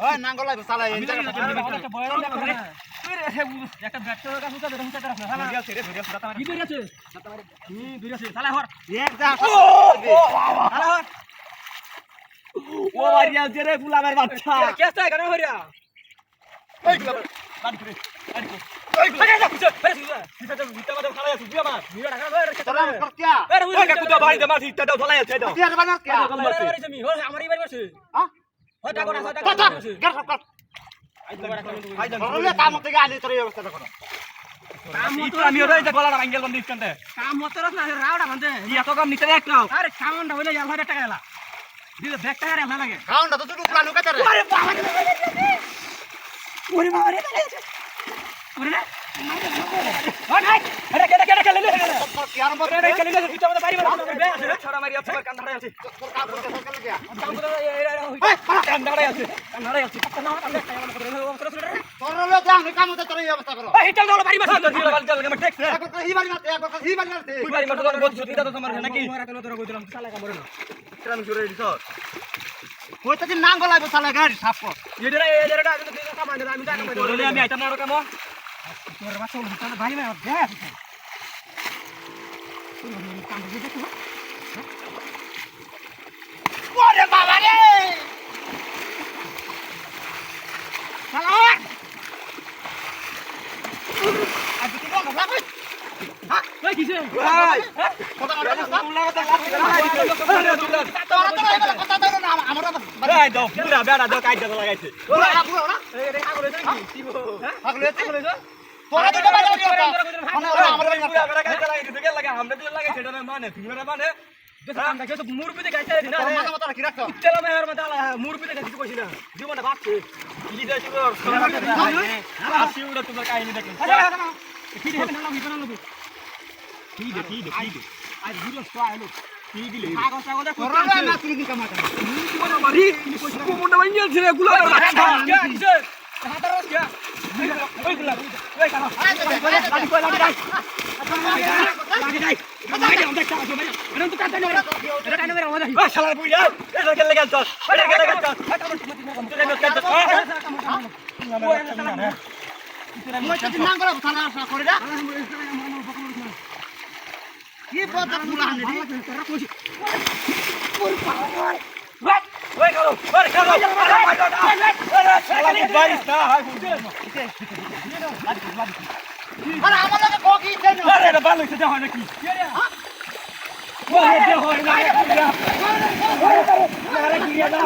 ওই নাঙ্গল লাগবে সালা এই একটা ব্যাট করে কাছে ধরে মুতে রাখ না কি ধরে আছে ধরে আছে সালা হর এক যা সালা হর ও মারিয়া জেরে ফুলাবের বাচ্চা কেসটা কেন হরিয়া এই গুলাবের বাড়ি করে এই যা পিছে পিছে তো ভিতর মধ্যে খালা আছে বুয়া মার ভিড় ঢাকা ধরে তোরা কর কিয়া ওই কাকু তো বাড়িতে মার ইটা দাও ধলাই আছে দাও কিয়া বানা কিয়া আমারই বাড়ি বসে হ্যাঁ হয় টাকা না কত গেট সব কর বলে কাম থেকে আনি তোর এই অবস্থা দেখো কাম মত আমি ওই যে গলাটা ভাঙগেল বন্ধ ইস্কান্তে কাম মত না রাওড়া বাঁধে কি এত কম নিতে এক নাও আরে সামানটা হইলে 1000 টাকা এলা দিলে ব্যাগ টাকা রে লাগে কাউন্টা তো তুই প্ল্যান কাতে রে আরে বাবা ওরে বাবা রে ওরে না ওই নাই আরে কেডা খেলে লে কিয়ার মত রে খেলে লে ভিতর মধ্যে বাড়ি বে আছে ছড়া মারি আছে কান্দাড়া আছে তোর কাম করতে সরকার লাগিয়া কাম করে কান্দাড়া আছে তোর লো দাম কাম তো তোর এই অবস্থা করো এই চল দাও বাড়ি মারতে দিল বাড়ি চল আমি টেক্স একবার হি বাড়ি মারতে একবার হি বাড়ি মারতে তুই বাড়ি মারতে বল ছুটি দাও তোমার নাকি মারা কেন তোরা কইছিলাম সালা কামরে না আমি জোরে দিছ কইতে দিন নাঙ্গল লাগবে সালা গাড়ি সাফ কর এদেরটা আমি তো দিন কামাই না আমি জানি তোরলে আমি আইতাম না আর কাম তোর বাচ্চা হলো তাহলে ভাই না দেখ ওরে বাবা রে সালা আজ কি বল বাবা ওই কিছে ভাই কথা বল না কথা কথা দাও না আমরা ভাই দাও পুরা বেড়া দাও কাইদা লাগাইছে ওরা পুরো না এই রে কাগজ কি দিব হ্যাঁ আগলে আগলে তোরা তো বাড়ি কথা মানে আমরা বাড়ি পুরা বেড়া কাইদা লাগাইছে দেখে লাগা আমরা দিলে লাগাইছে এটা মানে তুমি মানে কাম দেখে তো মুরবিতে গাইছে না তোর মাথা মাথা কি রাখছো চলো মেহর মত আলা মুরবিতে গাইছে কইছি না জীবনটা ভাগছে কি যাইছে তোর আসি উড়া তোমার কাহিনী দেখেন কি দেখেন না ভিতরে না কি দে আজ ভিডিও স্টো আইলো কি দিলে কাগজ কাগজ তোরা না তুই কি কাম করছিস জীবন মারি কোমরটা ভাঙিয়ে ছিল গুলা কিছে হাতার রস কিয়া ওই গুলা ওই কানো লাগি কই লাগি যাই মাইরে আমরা চাও মাইরে আরে তো কাটা নরে এটা কানে মেরে আমাদের ওই শালার বুইয়া এটা কেলে গেল তো এটা কেলে গেল তো মই তো নাঙ্গল সালা আসা করে দা কি পথ পুরা আনে রে তোরা কইছি ওই কালো ওই কালো শালা বাইস না হাই আরে আমার লাগে কোকি দেন আরে এটা ভালো হইছে হয় নাকি ওরে হয় না আরে কি রে না